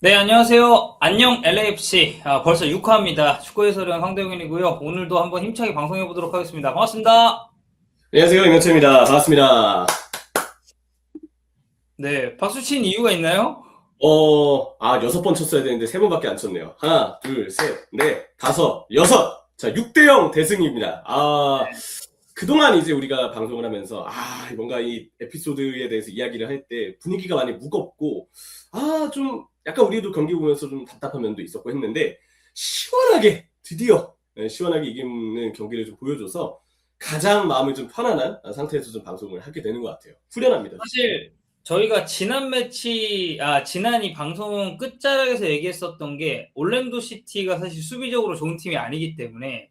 네, 안녕하세요. 안녕 LAFC. 벌써 6화입니다. 축구 해설위원 황대웅이고요. 오늘도 한번 힘차게 방송해 보도록 하겠습니다. 반갑습니다. 안녕하세요, 임현철입니다. 반갑습니다. 네, 박수 친 이유가 있나요? 6번 쳤어야 되는데 3번밖에 안 쳤네요. 하나, 둘, 셋, 넷, 다섯, 여섯. 자, 6대0 대승입니다. 그동안 이제 우리가 방송을 하면서, 뭔가 이 에피소드에 대해서 이야기를 할 때 분위기가 많이 무겁고, 좀 약간 우리도 경기 보면서 좀 답답한 면도 있었고 했는데, 시원하게, 드디어, 시원하게 이기는 경기를 좀 보여줘서 가장 마음이 좀 편안한 상태에서 좀 방송을 하게 되는 것 같아요. 후련합니다. 사실 저희가 지난 이 방송 끝자락에서 얘기했었던 게 올랜도 시티가 사실 수비적으로 좋은 팀이 아니기 때문에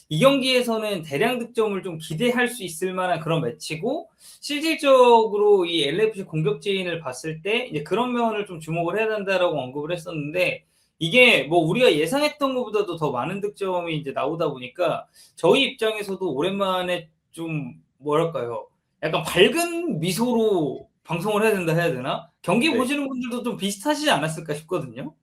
이 경기에서는 대량 득점을 좀 기대할 수 있을 만한 그런 매치고, 실질적으로 이 LAFC 공격진을 봤을 때 이제 그런 면을 좀 주목을 해야 된다라고 언급을 했었는데, 이게 뭐 우리가 예상했던 것보다도 더 많은 득점이 이제 나오다 보니까 저희 입장에서도 오랜만에 좀 뭐랄까요, 약간 밝은 미소로 방송을 해야 된다 해야 되나? 경기 네. 보시는 분들도 좀 비슷하시지 않았을까 싶거든요.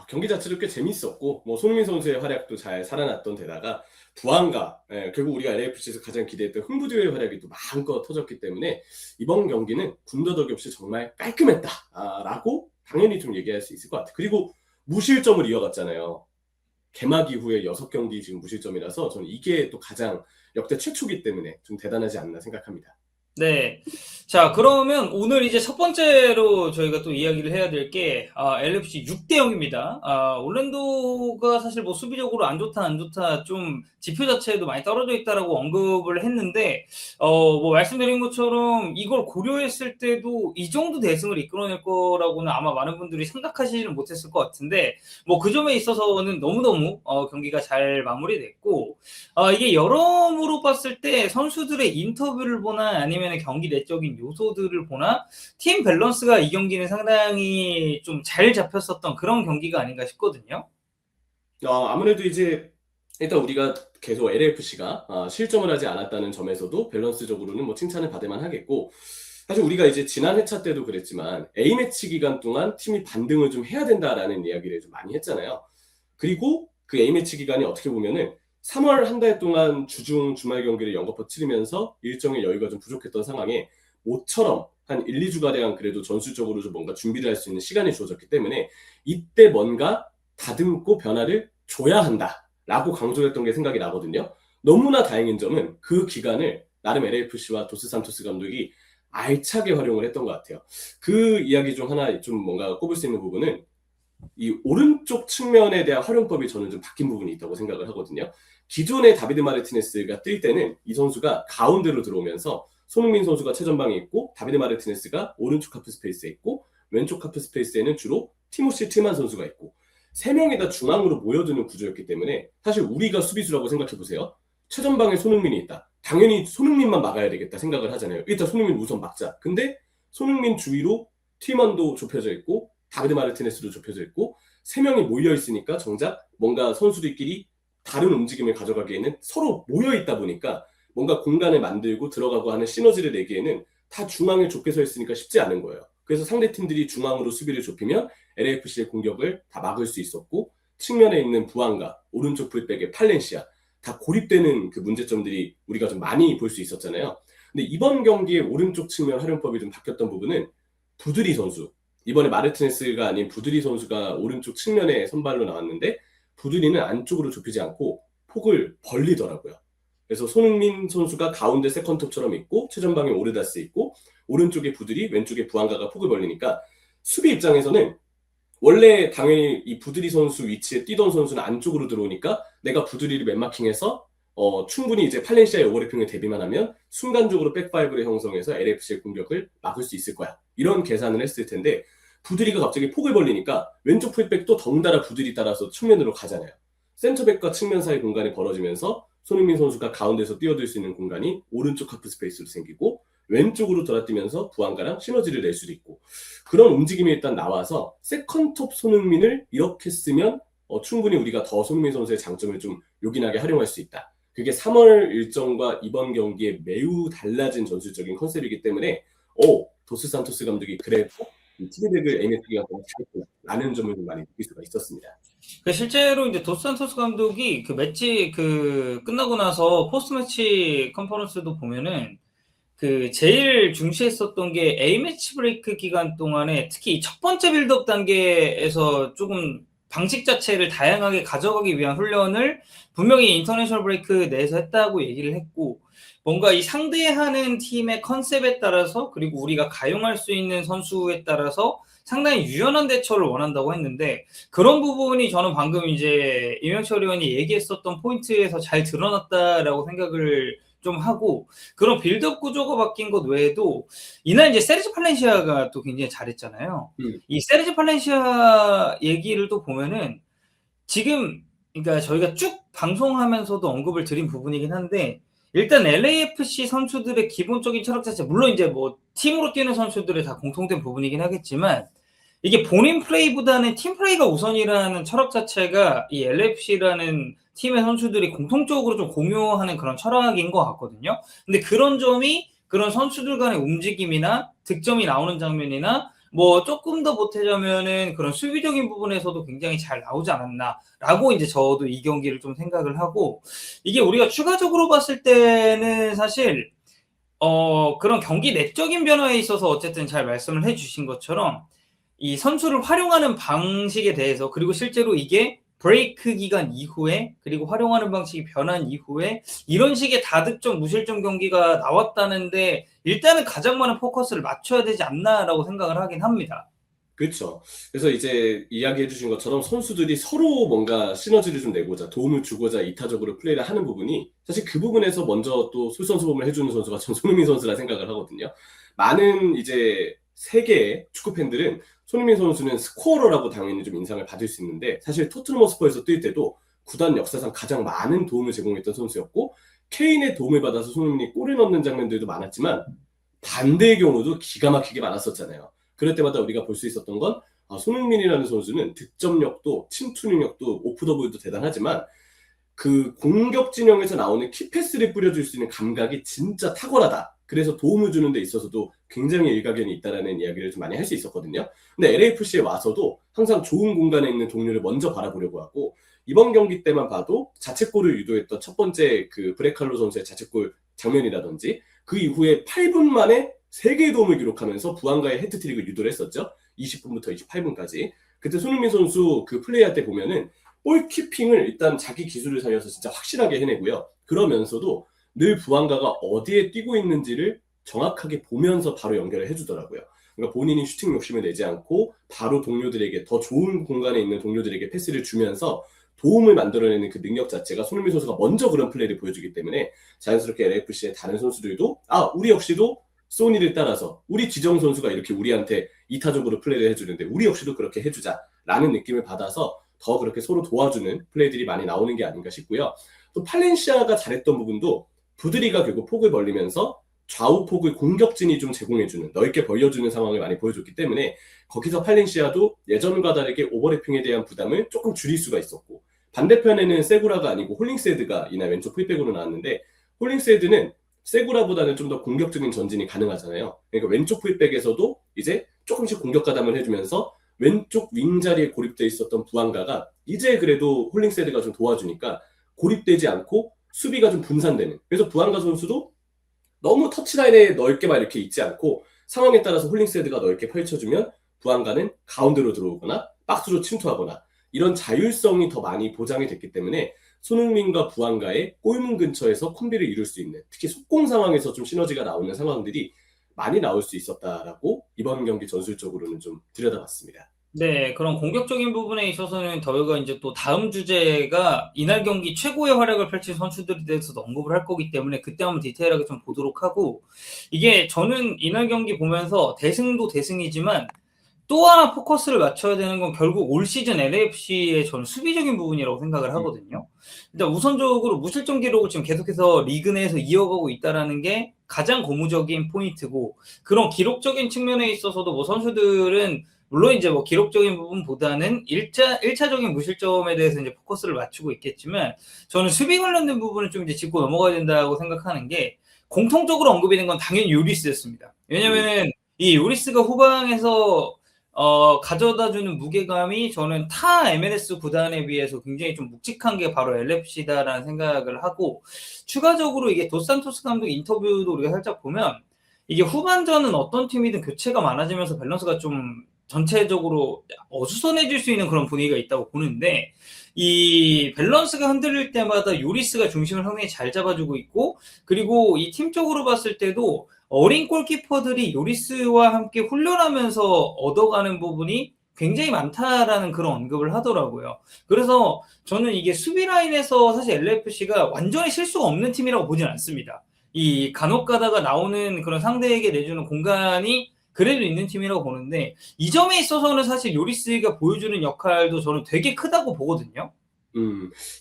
경기 자체도 꽤 재밌었고, 뭐, 손흥민 선수의 활약도 잘 살아났던 데다가, 부안과, 결국 우리가 LAFC에서 가장 기대했던 흥부조의 활약이 또 마음껏 터졌기 때문에, 이번 경기는 군더더기 없이 정말 깔끔했다. 라고 당연히 좀 얘기할 수 있을 것 같아요. 그리고 무실점을 이어갔잖아요. 개막 이후에 6경기 지금 무실점이라서, 저는 이게 또 가장 역대 최초기 때문에 좀 대단하지 않나 생각합니다. 네. 자, 그러면 오늘 이제 첫 번째로 저희가 또 이야기를 해야 될 게, LFC 6대 0입니다. 올랜도가 사실 뭐 수비적으로 안 좋다, 안 좋다, 좀 지표 자체에도 많이 떨어져 있다라고 언급을 했는데, 뭐 말씀드린 것처럼 이걸 고려했을 때도 이 정도 대승을 이끌어낼 거라고는 아마 많은 분들이 생각하시지는 못했을 것 같은데, 뭐 그 점에 있어서는 너무너무 경기가 잘 마무리됐고, 이게 여러모로 봤을 때 선수들의 인터뷰를 보나 아니면 경기 내적인 요소들을 보나 팀 밸런스가 이 경기는 상당히 좀 잘 잡혔었던 그런 경기가 아닌가 싶거든요. 아무래도 이제 일단 우리가 계속 LAFC가 실점을 하지 않았다는 점에서도 밸런스적으로는 뭐 칭찬을 받을만 하겠고, 사실 우리가 이제 지난 회차 때도 그랬지만 A매치 기간 동안 팀이 반등을 좀 해야 된다라는 이야기를 좀 많이 했잖아요. 그리고 그 A매치 기간이 어떻게 보면은 3월 한 달 동안 주중 주말 경기를 연거푸 치르면서 일정의 여유가 좀 부족했던 상황에 모처럼 한 1, 2주가량 그래도 전술적으로 좀 뭔가 준비를 할 수 있는 시간이 주어졌기 때문에 이때 뭔가 다듬고 변화를 줘야 한다라고 강조했던 게 생각이 나거든요. 너무나 다행인 점은 그 기간을 나름 LAFC와 도스산토스 감독이 알차게 활용을 했던 것 같아요. 그 이야기 중 하나 좀 뭔가 꼽을 수 있는 부분은 이 오른쪽 측면에 대한 활용법이 저는 좀 바뀐 부분이 있다고 생각을 하거든요. 기존의 다비드 마르티네스가 뛸 때는 이 선수가 가운데로 들어오면서 손흥민 선수가 최전방에 있고 다비드 마르티네스가 오른쪽 하프 스페이스에 있고 왼쪽 하프 스페이스에는 주로 티모시 틸만 선수가 있고 세 명이 다 중앙으로 모여드는 구조였기 때문에 사실 우리가 수비수라고 생각해 보세요. 최전방에 손흥민이 있다. 당연히 손흥민만 막아야 되겠다 생각을 하잖아요. 일단 손흥민 우선 막자. 근데 손흥민 주위로 틸만도 좁혀져 있고 다비드 마르티네스도 좁혀져 있고 세 명이 모여 있으니까 정작 뭔가 선수들끼리 다른 움직임을 가져가기에는 서로 모여 있다 보니까 뭔가 공간을 만들고 들어가고 하는 시너지를 내기에는 다 중앙에 좁게 서 있으니까 쉽지 않은 거예요. 그래서 상대 팀들이 중앙으로 수비를 좁히면 LAFC의 공격을 다 막을 수 있었고 측면에 있는 부안과 오른쪽 풀백의 팔렌시아 다 고립되는 그 문제점들이 우리가 좀 많이 볼 수 있었잖아요. 근데 이번 경기의 오른쪽 측면 활용법이 좀 바뀌었던 부분은 부드리 선수 이번에 마르티네스가 아닌 부드리 선수가 오른쪽 측면에 선발로 나왔는데 부드리는 안쪽으로 좁히지 않고 폭을 벌리더라고요. 그래서 손흥민 선수가 가운데 세컨톱처럼 있고 최전방에 오르다스 있고 오른쪽에 부드리 왼쪽에 부안가가 폭을 벌리니까 수비 입장에서는 원래 당연히 이 부드리 선수 위치에 뛰던 선수는 안쪽으로 들어오니까 내가 부드리를 맨마킹해서 충분히 이제 팔렌시아의 오버래핑을 대비만 하면 순간적으로 백파이브를 형성해서 LFC의 공격을 막을 수 있을 거야. 이런 계산을 했을 텐데 부드리가 갑자기 폭을 벌리니까 왼쪽 풀백도 덩달아 부드리 따라서 측면으로 가잖아요. 센터백과 측면 사이 공간이 벌어지면서 손흥민 선수가 가운데서 뛰어들 수 있는 공간이 오른쪽 하프 스페이스로 생기고 왼쪽으로 돌아뛰면서 부안가랑 시너지를 낼 수도 있고 그런 움직임이 일단 나와서 세컨톱 손흥민을 이렇게 쓰면 충분히 우리가 더 손흥민 선수의 장점을 좀 요긴하게 활용할 수 있다. 그게 3월 일정과 이번 경기에 매우 달라진 전술적인 컨셉이기 때문에 도스 산토스 감독이 그래 이 티드백을 A매치가 너무 잘했구나라는 점을 좀 많이 느낄 수가 있었습니다. 실제로 이제 도스산토스 감독이 그 매치 그 끝나고 나서 포스트 매치 컨퍼런스도 보면은 그 제일 중시했었던 게 A매치 브레이크 기간 동안에 특히 첫 번째 빌드업 단계에서 조금 방식 자체를 다양하게 가져가기 위한 훈련을 분명히 인터내셔널 브레이크 내에서 했다고 얘기를 했고, 뭔가 이 상대하는 팀의 컨셉에 따라서 그리고 우리가 가용할 수 있는 선수에 따라서 상당히 유연한 대처를 원한다고 했는데, 그런 부분이 저는 방금 이제 임영철 의원이 얘기했었던 포인트에서 잘 드러났다라고 생각을 좀 하고, 그런 빌드업 구조가 바뀐 것 외에도 이날 이제 세르지 팔렌시아가 또 굉장히 잘했잖아요. 이 세르지 팔렌시아 얘기를 또 보면은 지금 그러니까 저희가 쭉 방송하면서도 언급을 드린 부분이긴 한데, 일단 LAFC 선수들의 기본적인 철학 자체, 물론 이제 뭐 팀으로 뛰는 선수들의 다 공통된 부분이긴 하겠지만, 이게 본인 플레이보다는 팀 플레이가 우선이라는 철학 자체가 이 LAFC라는 팀의 선수들이 공통적으로 좀 공유하는 그런 철학인 것 같거든요. 근데 그런 점이 그런 선수들 간의 움직임이나 득점이 나오는 장면이나 뭐 조금 더 보태자면은 그런 수비적인 부분에서도 굉장히 잘 나오지 않았나라고 이제 저도 이 경기를 좀 생각을 하고, 이게 우리가 추가적으로 봤을 때는 사실 그런 경기 내적인 변화에 있어서 어쨌든 잘 말씀을 해주신 것처럼 이 선수를 활용하는 방식에 대해서, 그리고 실제로 이게 브레이크 기간 이후에 그리고 활용하는 방식이 변한 이후에 이런 식의 다득점 무실점 경기가 나왔다는데 일단은 가장 많은 포커스를 맞춰야 되지 않나라고 생각을 하긴 합니다. 그렇죠. 그래서 이제 이야기해 주신 것처럼 선수들이 서로 뭔가 시너지를 좀 내고자 도움을 주고자 이타적으로 플레이를 하는 부분이 사실 그 부분에서 먼저 또 솔선수범을 해주는 선수가 전 손흥민 선수라 생각을 하거든요. 많은 이제 세계의 축구 팬들은 손흥민 선수는 스코어러라고 당연히 좀 인상을 받을 수 있는데, 사실 토트넘 허스퍼에서 뛸 때도 구단 역사상 가장 많은 도움을 제공했던 선수였고, 케인의 도움을 받아서 손흥민이 골을 넣는 장면들도 많았지만 반대의 경우도 기가 막히게 많았었잖아요. 그럴 때마다 우리가 볼 수 있었던 건 손흥민이라는 선수는 득점력도 침투 능력도 오프 더 볼도 대단하지만 그 공격 진영에서 나오는 키패스를 뿌려줄 수 있는 감각이 진짜 탁월하다. 그래서 도움을 주는 데 있어서도 굉장히 일가견이 있다라는 이야기를 좀 많이 할 수 있었거든요. 근데 LAFC에 와서도 항상 좋은 공간에 있는 동료를 먼저 바라보려고 하고, 이번 경기 때만 봐도 자책골을 유도했던 첫 번째 그 브레칼로 선수의 자책골 장면이라든지 그 이후에 8분 만에 3개의 도움을 기록하면서 부안가의 해트트릭을 유도를 했었죠. 20분부터 28분까지. 그때 손흥민 선수 그 플레이할 때 보면은 볼키핑을 일단 자기 기술을 살려서 진짜 확실하게 해내고요. 그러면서도 늘 부안가가 어디에 뛰고 있는지를 정확하게 보면서 바로 연결을 해주더라고요. 그러니까 본인이 슈팅 욕심을 내지 않고 바로 동료들에게, 더 좋은 공간에 있는 동료들에게 패스를 주면서 도움을 만들어내는 그 능력 자체가 손흥민 선수가 먼저 그런 플레이를 보여주기 때문에 자연스럽게 LAFC의 다른 선수들도 우리 역시도 소니를 따라서 우리 지정 선수가 이렇게 우리한테 이타적으로 플레이를 해주는데 우리 역시도 그렇게 해주자라는 느낌을 받아서 더 그렇게 서로 도와주는 플레이들이 많이 나오는 게 아닌가 싶고요. 또 팔렌시아가 잘했던 부분도 부드리가 결국 폭을 벌리면서 좌우 폭을 공격진이 좀 제공해주는, 넓게 벌려주는 상황을 많이 보여줬기 때문에 거기서 팔렌시아도 예전과 다르게 오버래핑에 대한 부담을 조금 줄일 수가 있었고, 반대편에는 세구라가 아니고 홀링스헤드가 이날 왼쪽 풀백으로 나왔는데, 홀링스헤드는 세구라보다는 좀 더 공격적인 전진이 가능하잖아요. 그러니까 왼쪽 풀백에서도 이제 조금씩 공격 가담을 해주면서 왼쪽 윙 자리에 고립돼 있었던 부안가가 이제 그래도 홀링스헤드가 좀 도와주니까 고립되지 않고 수비가 좀 분산되는, 그래서 부안가 선수도 너무 터치라인에 넓게만 이렇게 있지 않고 상황에 따라서 홀링스헤드가 넓게 펼쳐주면 부안가는 가운데로 들어오거나 박스로 침투하거나 이런 자율성이 더 많이 보장이 됐기 때문에 손흥민과 부안가의 골문 근처에서 콤비를 이룰 수 있는, 특히 속공 상황에서 좀 시너지가 나오는 상황들이 많이 나올 수 있었다라고 이번 경기 전술적으로는 좀 들여다봤습니다. 네, 그런 공격적인 부분에 있어서는 저희가 이제 또 다음 주제가 이날 경기 최고의 활약을 펼친 선수들에 대해서도 언급을 할 거기 때문에 그때 한번 디테일하게 좀 보도록 하고, 이게 저는 이날 경기 보면서 대승도 대승이지만 또 하나 포커스를 맞춰야 되는 건 결국 올 시즌 LAFC의 저는 수비적인 부분이라고 생각을 하거든요. 일단 우선적으로 무실점 기록을 지금 계속해서 리그 내에서 이어가고 있다는 게 가장 고무적인 포인트고, 그런 기록적인 측면에 있어서도 뭐 선수들은 물론 이제 뭐 기록적인 부분보다는 1차적인 무실점에 대해서 이제 포커스를 맞추고 있겠지만, 저는 수비 관련된 부분을 좀 이제 짚고 넘어가야 된다고 생각하는 게, 공통적으로 언급이 된 건 당연히 요리스였습니다. 왜냐면은 이 요리스가 후방에서 가져다주는 무게감이 저는 타 MLS 구단에 비해서 굉장히 좀 묵직한 게 바로 LFC다라는 생각을 하고, 추가적으로 이게 도산토스 감독 인터뷰도 우리가 살짝 보면 이게 후반전은 어떤 팀이든 교체가 많아지면서 밸런스가 좀 전체적으로 어수선해질 수 있는 그런 분위기가 있다고 보는데, 이 밸런스가 흔들릴 때마다 요리스가 중심을 상당히 잘 잡아주고 있고, 그리고 이 팀적으로 봤을 때도 어린 골키퍼들이 요리스와 함께 훈련하면서 얻어가는 부분이 굉장히 많다라는 그런 언급을 하더라고요. 그래서 저는 이게 수비 라인에서 사실 LAFC가 완전히 실수가 없는 팀이라고 보진 않습니다. 이 간혹 가다가 나오는 그런 상대에게 내주는 공간이 그래도 있는 팀이라고 보는데, 이 점에 있어서는 사실 요리스가 보여주는 역할도 저는 되게 크다고 보거든요.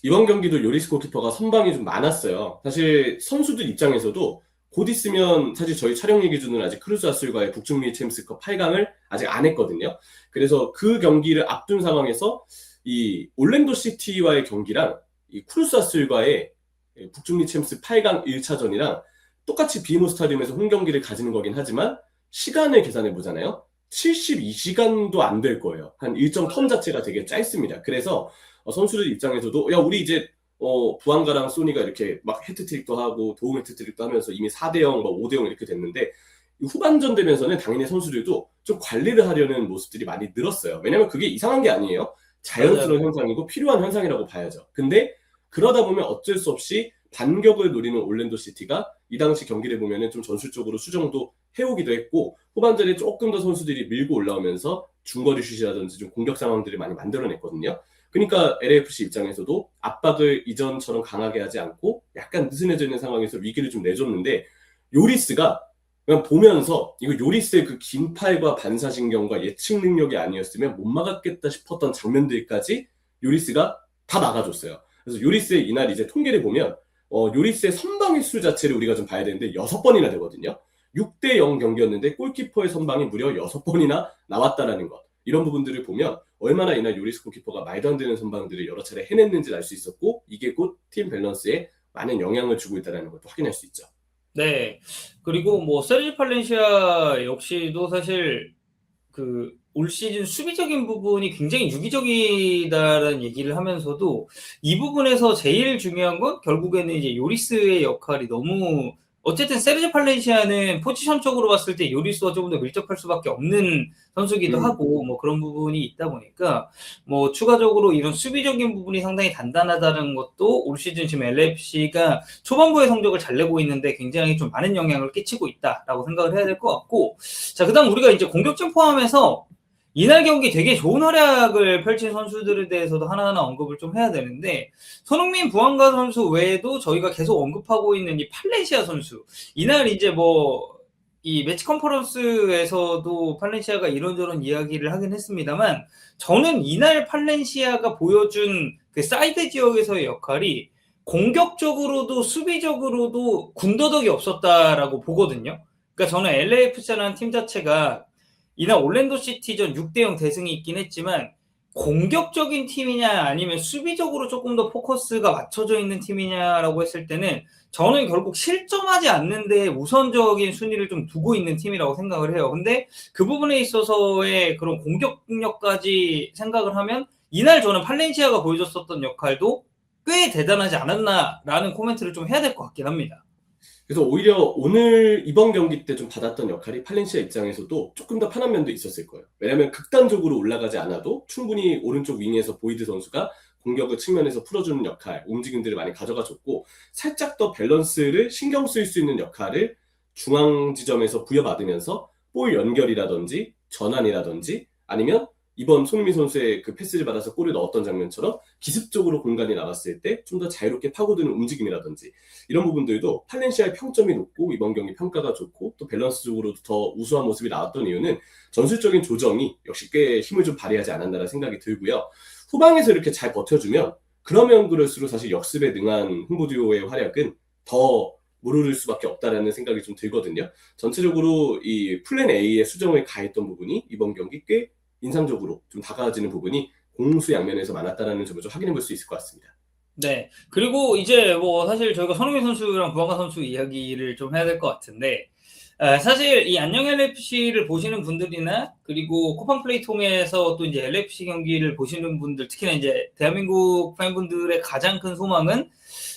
이번 경기도 요리스 골키퍼가 선방이 좀 많았어요. 사실 선수들 입장에서도 곧 있으면 사실 저희 촬영 얘기 기준으로 아직 크루스 아슬과의 북중미 챔스컵 8강을 아직 안 했거든요. 그래서 그 경기를 앞둔 상황에서 이 올랜도 시티와의 경기랑 이 크루스 아슬과의 북중미 챔스 8강 1차전이랑 똑같이 비모 스타디움에서 홈 경기를 가지는 거긴 하지만 시간을 계산해 보잖아요. 72시간도 안 될 거예요. 한 일정 텀 자체가 되게 짧습니다. 그래서 선수들 입장에서도 야 우리 이제 부안가랑 소니가 이렇게 막 해트트릭도 하고 도움 해트트릭도 하면서 이미 4대0, 막 5대0 이렇게 됐는데 후반전 되면서는 당연히 선수들도 좀 관리를 하려는 모습들이 많이 늘었어요. 왜냐면 그게 이상한 게 아니에요. 자연스러운 현상이고 필요한 현상이라고 봐야죠. 근데 그러다 보면 어쩔 수 없이 반격을 노리는 올랜도 시티가 이 당시 경기를 보면은 좀 전술적으로 수정도 해오기도 했고 후반전에 조금 더 선수들이 밀고 올라오면서 중거리 슛이라든지 좀 공격 상황들을 많이 만들어냈거든요. 그러니까 LAFC 입장에서도 압박을 이전처럼 강하게 하지 않고 약간 느슨해져 있는 상황에서 위기를 좀 내줬는데 요리스가 그냥 보면서 이거 요리스의 그 긴 팔과 반사신경과 예측 능력이 아니었으면 못 막았겠다 싶었던 장면들까지 요리스가 다 막아줬어요. 그래서 요리스의 이날 이제 통계를 보면 요리스의 선방 횟수 자체를 우리가 좀 봐야 되는데 6번이나 되거든요. 6대0 경기였는데 골키퍼의 선방이 무려 6번이나 나왔다라는 것. 이런 부분들을 보면 얼마나 이날 요리스 골키퍼가 말도 안 되는 선방들을 여러 차례 해냈는지를 알 수 있었고 이게 곧 팀 밸런스에 많은 영향을 주고 있다는 것도 확인할 수 있죠. 네. 그리고 뭐 세르지 팔렌시아 역시도 사실 그 올 시즌 수비적인 부분이 굉장히 유기적이다라는 얘기를 하면서도 이 부분에서 제일 중요한 건 결국에는 이제 요리스의 역할이 너무, 어쨌든 세르지 팔렌시아는 포지션적으로 봤을 때 요리스와 조금 더 밀접할 수밖에 없는 선수기도 하고 뭐 그런 부분이 있다 보니까 뭐 추가적으로 이런 수비적인 부분이 상당히 단단하다는 것도 올 시즌 지금 LFC가 초반부의 성적을 잘 내고 있는데 굉장히 좀 많은 영향을 끼치고 있다라고 생각을 해야 될 것 같고, 자 그다음 우리가 이제 공격진 포함해서 이날 경기 되게 좋은 활약을 펼친 선수들에 대해서도 하나하나 언급을 좀 해야 되는데, 손흥민 부안가 선수 외에도 저희가 계속 언급하고 있는 이 팔렌시아 선수, 이날 이제 뭐 이 매치 컨퍼런스에서도 팔렌시아가 이런저런 이야기를 하긴 했습니다만, 저는 이날 팔렌시아가 보여준 그 사이드 지역에서의 역할이 공격적으로도 수비적으로도 군더더기 없었다라고 보거든요. 그러니까 저는 LAFC라는 팀 자체가 이날 올랜도 시티전 6대0 대승이 있긴 했지만 공격적인 팀이냐 아니면 수비적으로 조금 더 포커스가 맞춰져 있는 팀이냐라고 했을 때는 저는 결국 실점하지 않는 데 우선적인 순위를 좀 두고 있는 팀이라고 생각을 해요. 근데 그 부분에 있어서의 그런 공격력까지 생각을 하면 이날 저는 팔렌시아가 보여줬었던 역할도 꽤 대단하지 않았나라는 코멘트를 좀 해야 될 것 같긴 합니다. 그래서 오히려 오늘 이번 경기 때 좀 받았던 역할이 팔렌시아 입장에서도 조금 더 편한 면도 있었을 거예요. 왜냐하면 극단적으로 올라가지 않아도 충분히 오른쪽 윙에서 보이드 선수가 공격을 측면에서 풀어주는 역할, 움직임들을 많이 가져가줬고 살짝 더 밸런스를 신경 쓸 수 있는 역할을 중앙 지점에서 부여받으면서 볼 연결이라든지 전환이라든지 아니면 이번 손흥민 선수의 그 패스를 받아서 골을 넣었던 장면처럼 기습적으로 공간이 나왔을 때 좀 더 자유롭게 파고드는 움직임이라든지 이런 부분들도 팔렌시아의 평점이 높고 이번 경기 평가가 좋고 또 밸런스적으로도 더 우수한 모습이 나왔던 이유는 전술적인 조정이 역시 꽤 힘을 좀 발휘하지 않았나라는 생각이 들고요. 후방에서 이렇게 잘 버텨주면 그러면 그럴수록 사실 역습에 능한 홍보듀오의 활약은 더 무르를 수밖에 없다라는 생각이 좀 들거든요. 전체적으로 이 플랜 A의 수정을 가했던 부분이 이번 경기 꽤 인상적으로 좀 다가아지는 부분이 공수 양면에서 많았다라는 점을 좀 확인해 볼 수 있을 것 같습니다. 네. 그리고 이제 뭐 사실 저희가 손흥민 선수랑 부안가 선수 이야기를 좀 해야 될 것 같은데, 사실 이 안녕 LFC를 보시는 분들이나 그리고 쿠팡 플레이 통해서 또 이제 LFC 경기를 보시는 분들, 특히나 이제 대한민국 팬분들의 가장 큰 소망은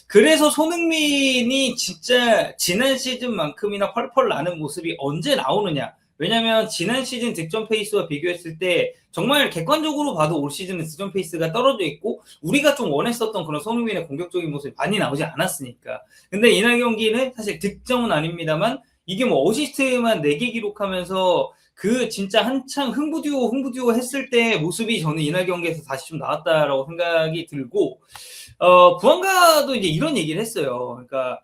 그래서 손흥민이 진짜 지난 시즌만큼이나 펄펄 나는 모습이 언제 나오느냐. 왜냐면 지난 시즌 득점 페이스와 비교했을 때 정말 객관적으로 봐도 올 시즌은 득점 페이스가 떨어져 있고 우리가 좀 원했었던 그런 손흥민의 공격적인 모습이 많이 나오지 않았으니까. 근데 이날 경기는 사실 득점은 아닙니다만 이게 뭐 어시스트만 4개 기록하면서 그 진짜 한창 흥부듀오 했을 때 모습이 저는 이날 경기에서 다시 좀 나왔다라고 생각이 들고, 부안가도 이제 이런 얘기를 했어요. 그러니까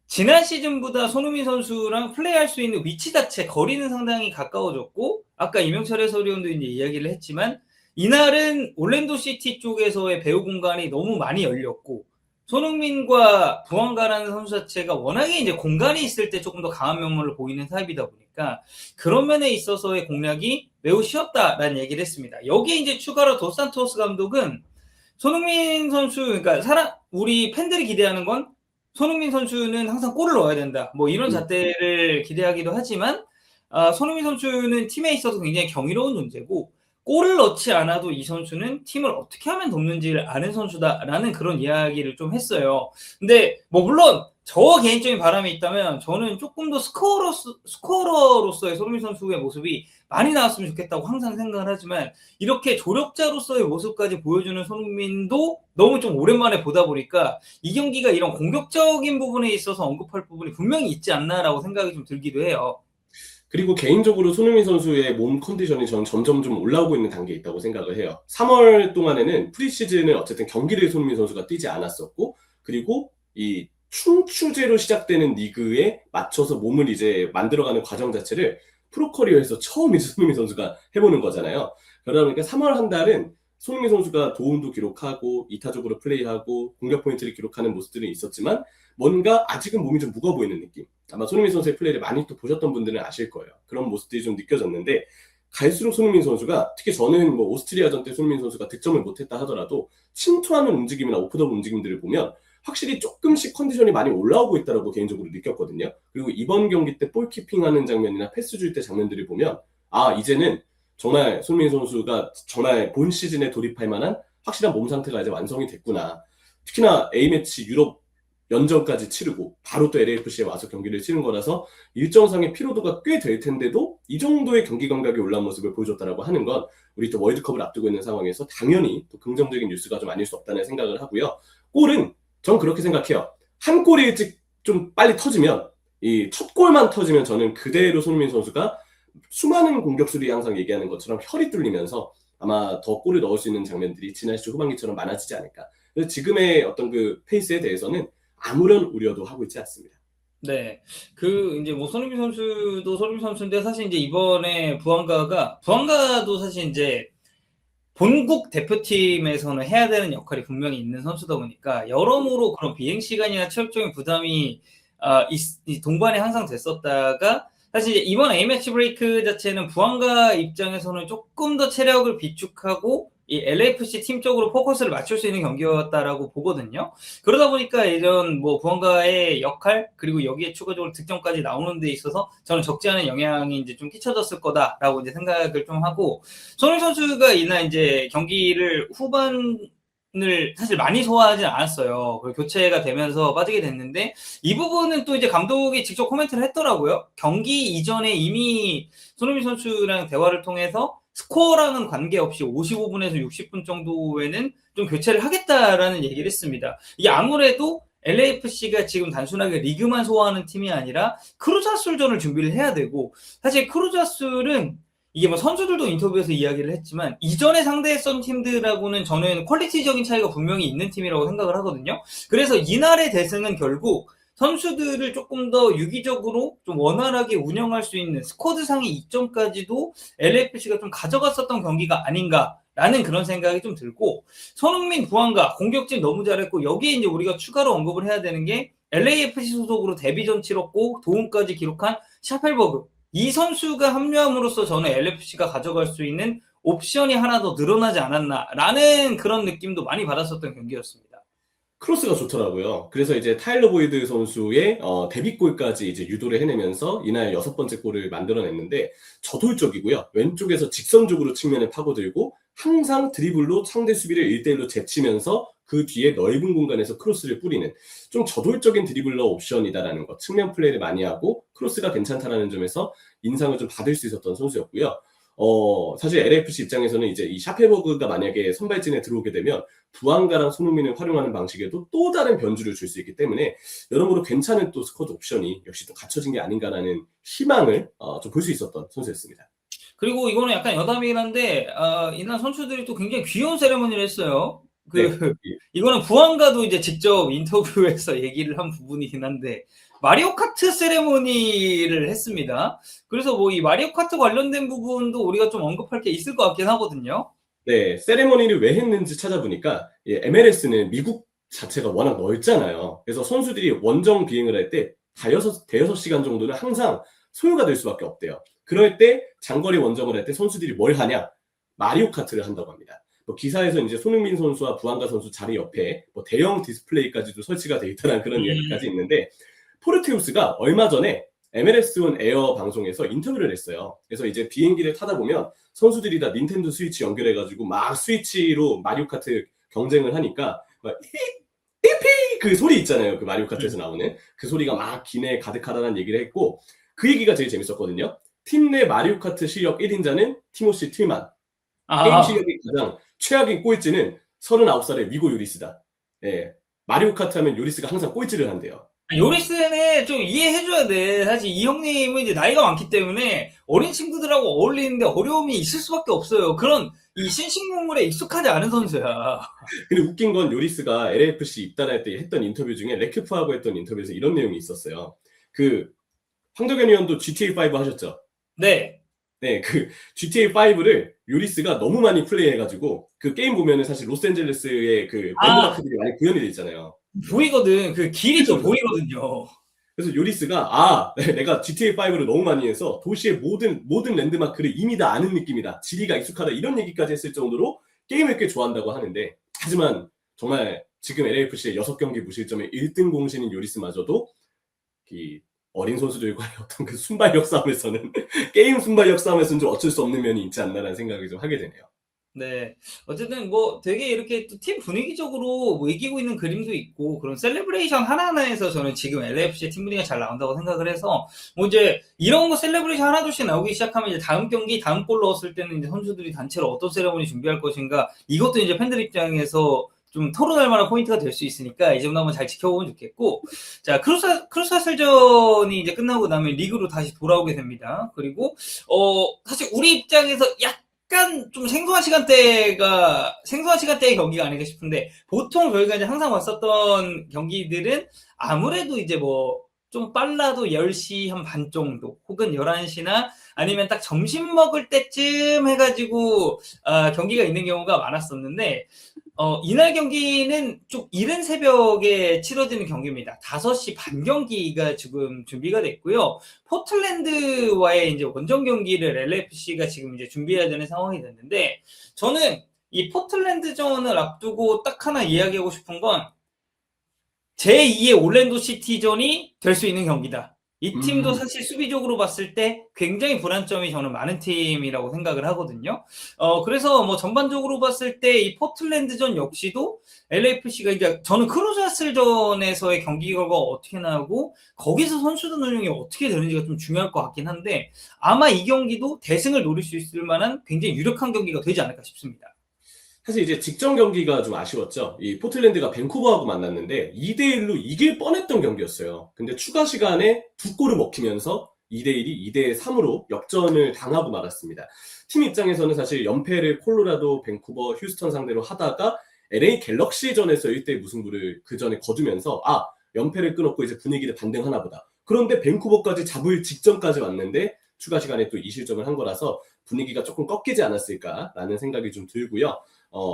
지난 시즌보다 손흥민 선수랑 플레이할 수 있는 위치 자체 거리는 상당히 가까워졌고, 아까 이명철 해설위원도 이제 이야기를 했지만 이날은 올랜도 시티 쪽에서의 배후 공간이 너무 많이 열렸고 손흥민과 부안가라는 선수 자체가 워낙에 이제 공간이 있을 때 조금 더 강한 면모를 보이는 타입이다 보니까 그런 면에 있어서의 공략이 매우 쉬웠다라는 얘기를 했습니다. 여기에 이제 추가로 도산토스 감독은 손흥민 선수, 그러니까 우리 팬들이 기대하는 건 손흥민 선수는 항상 골을 넣어야 된다. 뭐 이런 잣대를 기대하기도 하지만 손흥민 선수는 팀에 있어서 굉장히 경이로운 존재고 골을 넣지 않아도 이 선수는 팀을 어떻게 하면 돕는지를 아는 선수다라는 그런 이야기를 좀 했어요. 근데 뭐 물론 저 개인적인 바람이 있다면 저는 조금 더 스코어러로서의 손흥민 선수의 모습이 많이 나왔으면 좋겠다고 항상 생각을 하지만 이렇게 조력자로서의 모습까지 보여주는 손흥민도 너무 좀 오랜만에 보다 보니까 이 경기가 이런 공격적인 부분에 있어서 언급할 부분이 분명히 있지 않나라고 생각이 좀 들기도 해요. 그리고 개인적으로 손흥민 선수의 몸 컨디션이 저는 점점 좀 올라오고 있는 단계에 있다고 생각을 해요. 3월 동안에는 프리시즌을 어쨌든 경기를 손흥민 선수가 뛰지 않았었고, 그리고 이 춘추제로 시작되는 리그에 맞춰서 몸을 이제 만들어가는 과정 자체를 프로 커리어에서 처음 이제 손흥민 선수가 해보는 거잖아요. 그러다 보니까 3월 한 달은 손흥민 선수가 도움도 기록하고 이타적으로 플레이하고 공격 포인트를 기록하는 모습들이 있었지만 뭔가 아직은 몸이 좀 무거워 보이는 느낌. 아마 손흥민 선수의 플레이를 많이 또 보셨던 분들은 아실 거예요. 그런 모습들이 좀 느껴졌는데 갈수록 손흥민 선수가, 특히 저는 뭐 오스트리아전 때 손흥민 선수가 득점을 못했다 하더라도 침투하는 움직임이나 오프더블 움직임들을 보면 확실히 조금씩 컨디션이 많이 올라오고 있다고 개인적으로 느꼈거든요. 그리고 이번 경기 때 볼키핑하는 장면이나 패스 줄 때 장면들을 보면 이제는 정말 손흥민 선수가 정말 본 시즌에 돌입할 만한 확실한 몸 상태가 이제 완성이 됐구나. 특히나 A매치 유럽 연전까지 치르고 바로 또 LAFC에 와서 경기를 치른 거라서 일정상의 피로도가 꽤 될 텐데도 이 정도의 경기 감각이 올라온 모습을 보여줬다라고 하는 건 우리 또 월드컵을 앞두고 있는 상황에서 당연히 또 긍정적인 뉴스가 좀 아닐 수 없다는 생각을 하고요. 골은 전 그렇게 생각해요. 한 골이 일찍 좀 빨리 터지면, 이 첫 골만 터지면 저는 그대로 손흥민 선수가 수많은 공격수들이 항상 얘기하는 것처럼 혈이 뚫리면서 아마 더 골을 넣을 수 있는 장면들이 지난 시즌 후반기처럼 많아지지 않을까. 그래서 지금의 어떤 그 페이스에 대해서는 아무런 우려도 하고 있지 않습니다. 네. 이제 뭐 손흥민 선수도 손흥민 선수인데 사실 이제 이번에 부안가도 사실 이제 본국 대표팀에서는 해야 되는 역할이 분명히 있는 선수다 보니까 여러모로 그런 비행 시간이나 체력적인 부담이 동반이 항상 됐었다가 사실 이제 이번 A매치 브레이크 자체는 부안가 입장에서는 조금 더 체력을 비축하고 이 LAFC 팀 쪽으로 포커스를 맞출 수 있는 경기였다라고 보거든요. 그러다 보니까 이런 뭐 부안가의 역할 그리고 여기에 추가적으로 득점까지 나오는 데 있어서 저는 적지 않은 영향이 이제 좀 끼쳐졌을 거다라고 이제 생각을 좀 하고, 손흥민 선수가 이날 이제 경기를 후반을 사실 많이 소화하지 않았어요. 교체가 되면서 빠지게 됐는데 이 부분은 또 이제 감독이 직접 코멘트를 했더라고요. 경기 이전에 이미 손흥민 선수랑 대화를 통해서 스코어랑은 관계없이 55분에서 60분 정도에는 좀 교체를 하겠다라는 얘기를 했습니다. 이게 아무래도 LAFC가 지금 단순하게 리그만 소화하는 팀이 아니라 크루자술전을 준비를 해야 되고, 사실 크루자술은 이게 뭐 선수들도 인터뷰에서 이야기를 했지만 이전에 상대했던 팀들하고는 저는 퀄리티적인 차이가 분명히 있는 팀이라고 생각을 하거든요. 그래서 이날의 대승은 결국 선수들을 조금 더 유기적으로 좀 원활하게 운영할 수 있는 스쿼드상의 이점까지도 LAFC가 좀 가져갔었던 경기가 아닌가라는 그런 생각이 좀 들고, 손흥민, 부안가 공격진 너무 잘했고 여기에 이제 우리가 추가로 언급을 해야 되는 게 LAFC 소속으로 데뷔전 치렀고 도움까지 기록한 샤펠버그, 이 선수가 합류함으로써 저는 LAFC가 가져갈 수 있는 옵션이 하나 더 늘어나지 않았나라는 그런 느낌도 많이 받았었던 경기였습니다. 크로스가 좋더라고요. 그래서 이제 타일러 보이드 선수의 데뷔골까지 이제 유도를 해내면서 이날 6번째 골을 만들어냈는데 저돌적이고요. 왼쪽에서 직선적으로 측면에 파고들고 항상 드리블로 상대 수비를 1대1로 제치면서 그 뒤에 넓은 공간에서 크로스를 뿌리는 좀 저돌적인 드리블러 옵션이다라는 것. 측면 플레이를 많이 하고 크로스가 괜찮다라는 점에서 인상을 좀 받을 수 있었던 선수였고요. 사실 LAFC 입장에서는 이제 이 샤페버그가 만약에 선발진에 들어오게 되면 부안가랑 손흥민을 활용하는 방식에도 또 다른 변주를 줄 수 있기 때문에 여러모로 괜찮은 또 스쿼드 옵션이 역시 또 갖춰진 게 아닌가라는 희망을 좀 볼 수 있었던 선수였습니다. 그리고 이거는 약간 여담이긴 한데 이날 선수들이 또 굉장히 귀여운 세레머니를 했어요. 네. 이거는 부안가도 이제 직접 인터뷰에서 얘기를 한 부분이긴 한데 마리오 카트 세레모니를 했습니다. 그래서 뭐 이 마리오 카트 관련된 부분도 우리가 좀 언급할 게 있을 것 같긴 하거든요. 네, 세레머니를 왜 했는지 찾아보니까 MLS는 미국 자체가 워낙 넓잖아요. 그래서 선수들이 원정 비행을 할 때 대여섯 시간 정도는 항상 소요가 될 수밖에 없대요. 그럴 때 장거리 원정을 할 때 선수들이 뭘 하냐? 마리오 카트를 한다고 합니다. 뭐 기사에서 이제 손흥민 선수와 부안가 선수 자리 옆에 뭐 대형 디스플레이까지도 설치가 돼 있다는 그런 이야기까지 있는데 포르테우스가 얼마 전에 MLS1 에어 방송에서 인터뷰를 했어요. 그래서 이제 비행기를 타다 보면 선수들이 다 닌텐도 스위치 연결해가지고 막 스위치로 마리오 카트 경쟁을 하니까 막 삐삐 그 소리 있잖아요. 그 마리오 카트에서 나오는 그 소리가 막 기내에 가득하다는 얘기를 했고 그 얘기가 제일 재밌었거든요. 팀 내 마리오 카트 실력 1인자는 티모시 틸만, 게임 실력이 가장 최악인 꼴찌는 39살의 위고 요리스다. 예, 마리오 카트 하면 요리스가 항상 꼴찌를 한대요. 요리스는 좀 이해해줘야 돼. 사실 이 형님은 이제 나이가 많기 때문에 어린 친구들하고 어울리는데 어려움이 있을 수밖에 없어요. 그런 이 신식물에 익숙하지 않은 선수야. 근데 웃긴 건 요리스가 LAFC 입단할 때 했던 인터뷰 중에 레크프하고 했던 인터뷰에서 이런 내용이 있었어요. 그 황덕현 의원도 GTA5 하셨죠? 네. 네, 그 GTA5를 요리스가 너무 많이 플레이해가지고 그 게임 보면은 사실 로스앤젤레스의 그 랜드마크들이 많이 구현이 돼 있잖아요. 보이거든. 그 길이 좀 그죠? 보이거든요. 그래서 요리스가 내가 GTA5를 너무 많이 해서 도시의 모든 랜드마크를 이미 다 아는 느낌이다. 지리가 익숙하다. 이런 얘기까지 했을 정도로 게임을 꽤 좋아한다고 하는데 하지만 정말 지금 LAFC의 6경기 무실점의 1등 공신인 요리스마저도 이 어린 선수들과의 어떤 그 순발력 싸움에서는 게임 순발력 싸움에서는 좀 어쩔 수 없는 면이 있지 않나라는 생각을 좀 하게 되네요. 네. 어쨌든 뭐 되게 이렇게 또 팀 분위기적으로 뭐 이기고 있는 그림도 있고 그런 셀레브레이션 하나하나에서 저는 지금 LAFC의 팀 분위기가 잘 나온다고 생각을 해서 뭐 이제 이런 거 셀레브레이션 하나둘씩 나오기 시작하면 이제 다음 경기 다음 골 넣었을 때는 이제 선수들이 단체로 어떤 세레모니 준비할 것인가 이것도 이제 팬들 입장에서 좀 토론할 만한 포인트가 될 수 있으니까 이 점도 한번 잘 지켜보면 좋겠고 자 크루사슬전이 이제 끝나고 나면 리그로 다시 돌아오게 됩니다. 그리고 사실 우리 입장에서 약간 좀 생소한 시간대의 경기가 아닌가 싶은데 보통 저희가 이제 항상 봤었던 경기들은 아무래도 이제 뭐 좀 빨라도 10시 한 반 정도 혹은 11시나 아니면 딱 점심 먹을 때쯤 해가지고 경기가 있는 경우가 많았었는데 이날 경기는 좀 이른 새벽에 치러지는 경기입니다. 5시 반 경기가 지금 준비가 됐고요. 포틀랜드와의 이제 원정 경기를 LAFC가 지금 이제 준비해야 되는 상황이 됐는데, 저는 이 포틀랜드전을 앞두고 딱 하나 이야기하고 싶은 건 제2의 올랜도 시티전이 될 수 있는 경기다. 이 팀도 사실 수비적으로 봤을 때 굉장히 불안점이 저는 많은 팀이라고 생각을 하거든요. 그래서 뭐 전반적으로 봤을 때 이 포틀랜드전 역시도 LAFC가 이제 저는 크루사슬전에서의 경기 결과가 어떻게 나오고 거기서 선수들 운영이 어떻게 되는지가 좀 중요할 것 같긴 한데 아마 이 경기도 대승을 노릴 수 있을 만한 굉장히 유력한 경기가 되지 않을까 싶습니다. 사실 이제 직전 경기가 좀 아쉬웠죠. 이 포틀랜드가 밴쿠버하고 만났는데 2대1로 이길 뻔했던 경기였어요. 근데 추가 시간에 2골을 먹히면서 2대1이 2대3으로 역전을 당하고 말았습니다. 팀 입장에서는 사실 연패를 콜로라도, 밴쿠버, 휴스턴 상대로 하다가 LA 갤럭시전에서 1대 무승부를 그 전에 거두면서 연패를 끊었고 이제 분위기를 반등하나 보다. 그런데 밴쿠버까지 잡을 직전까지 왔는데 추가 시간에 또 2실점을 한 거라서 분위기가 조금 꺾이지 않았을까라는 생각이 좀 들고요.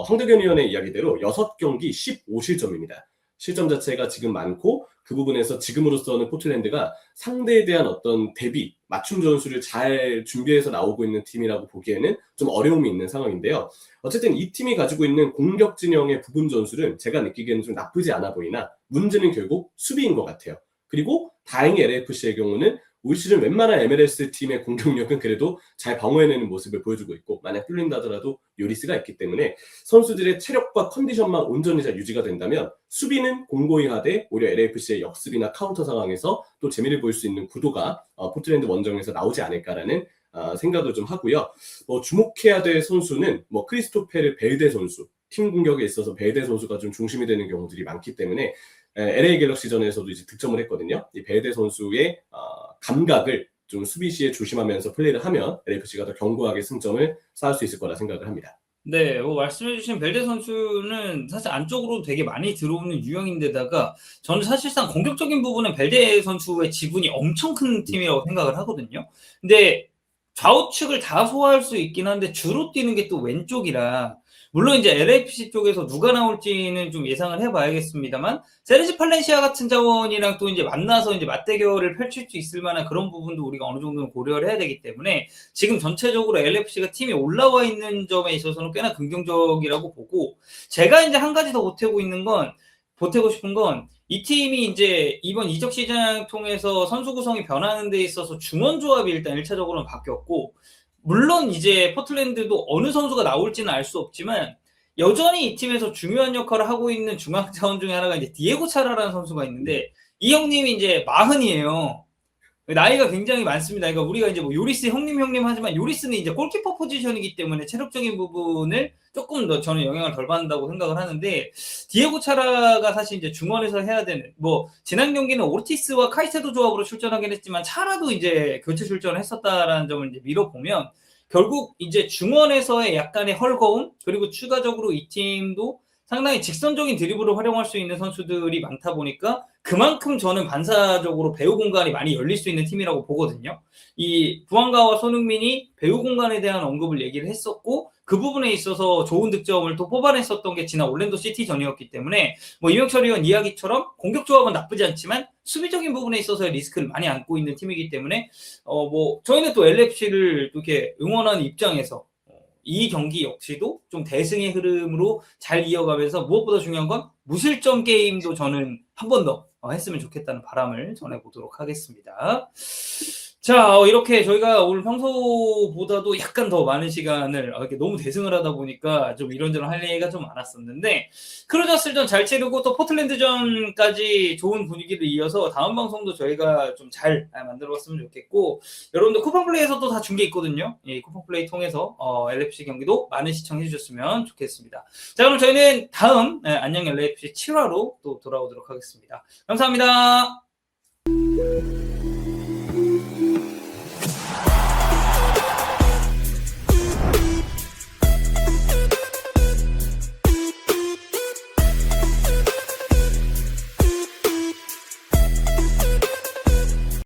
황덕현 의원의 이야기대로 6경기 15실점입니다. 실점 자체가 지금 많고 그 부분에서 지금으로서는 포틀랜드가 상대에 대한 어떤 대비, 맞춤 전술을 잘 준비해서 나오고 있는 팀이라고 보기에는 좀 어려움이 있는 상황인데요. 어쨌든 이 팀이 가지고 있는 공격 진영의 부분 전술은 제가 느끼기에는 좀 나쁘지 않아 보이나 문제는 결국 수비인 것 같아요. 그리고 다행히 LAFC의 경우는 올 시즌 웬만한 MLS 팀의 공격력은 그래도 잘 방어해내는 모습을 보여주고 있고, 만약 뚫린다 하더라도 요리스가 있기 때문에 선수들의 체력과 컨디션만 온전히 잘 유지가 된다면 수비는 공고히 하되 오히려 LAFC의 역습이나 카운터 상황에서 또 재미를 볼 수 있는 구도가 포틀랜드 원정에서 나오지 않을까라는 생각을 좀 하고요. 주목해야 될 선수는 크리스토페르 벨데 선수, 팀 공격에 있어서 벨데 선수가 좀 중심이 되는 경우들이 많기 때문에 LA 갤럭시전에서도 이제 득점을 했거든요. 이 벨데 선수의 감각을 좀 수비 시에 조심하면서 플레이를 하면 LAFC가 더 견고하게 승점을 쌓을 수 있을 거라 생각을 합니다. 네, 말씀해주신 벨데 선수는 사실 안쪽으로 되게 많이 들어오는 유형인데다가 저는 사실상 공격적인 부분은 벨데 선수의 지분이 엄청 큰 팀이라고 생각을 하거든요. 근데 좌우측을 다 소화할 수 있긴 한데 주로 뛰는 게 또 왼쪽이라, 물론 이제 LAFC 쪽에서 누가 나올지는 좀 예상을 해봐야겠습니다만 세르지 팔렌시아 같은 자원이랑 또 이제 만나서 이제 맞대결을 펼칠 수 있을 만한 그런 부분도 우리가 어느 정도는 고려를 해야 되기 때문에 지금 전체적으로 LAFC가 팀이 올라와 있는 점에 있어서는 꽤나 긍정적이라고 보고, 제가 이제 한 가지 더 보태고 싶은 건 이 팀이 이제 이번 이적 시장 통해서 선수 구성이 변하는 데 있어서 중원 조합이 일단 1차적으로는 바뀌었고, 물론 이제 포틀랜드도 어느 선수가 나올지는 알 수 없지만 여전히 이 팀에서 중요한 역할을 하고 있는 중앙 자원 중에 하나가 이제 디에고 차라라는 선수가 있는데, 이 형님이 이제 40이에요. 나이가 굉장히 많습니다. 그러니까 우리가 이제 요리스 형님 하지만 요리스는 이제 골키퍼 포지션이기 때문에 체력적인 부분을 조금 더 저는 영향을 덜 받는다고 생각을 하는데, 디에고 차라가 사실 이제 중원에서 해야 되는, 지난 경기는 오르티스와 카이세도 조합으로 출전하긴 했지만 차라도 이제 교체 출전을 했었다라는 점을 이제 밀어보면 결국 이제 중원에서의 약간의 헐거움, 그리고 추가적으로 이 팀도 상당히 직선적인 드리블을 활용할 수 있는 선수들이 많다 보니까 그만큼 저는 반사적으로 배후 공간이 많이 열릴 수 있는 팀이라고 보거든요. 이 부안가와 손흥민이 배후 공간에 대한 언급을 얘기를 했었고, 그 부분에 있어서 좋은 득점을 또 뽑아냈었던 게 지난 올랜도 시티 전이었기 때문에 이명철 의원 이야기처럼 공격 조합은 나쁘지 않지만 수비적인 부분에 있어서의 리스크를 많이 안고 있는 팀이기 때문에 저희는 또 LFC를 이렇게 응원하는 입장에서 이 경기 역시도 좀 대승의 흐름으로 잘 이어가면서 무엇보다 중요한 건 무실점 게임도 저는 한 번 더 했으면 좋겠다는 바람을 전해보도록 하겠습니다. 자, 이렇게 저희가 오늘 평소보다도 약간 더 많은 시간을 이렇게 너무 대승을 하다 보니까 좀 이런저런 할 얘기가 좀 많았었는데, 크루저스전 잘 치르고 또 포틀랜드전까지 좋은 분위기를 이어서 다음 방송도 저희가 좀 잘 만들어봤으면 좋겠고, 여러분들 쿠팡플레이에서도 다 중계 있거든요. 이 쿠팡플레이 통해서 LFC 경기도 많은 시청해 주셨으면 좋겠습니다. 자, 그럼 저희는 다음 안녕 LFC 7화로 또 돌아오도록 하겠습니다. 감사합니다.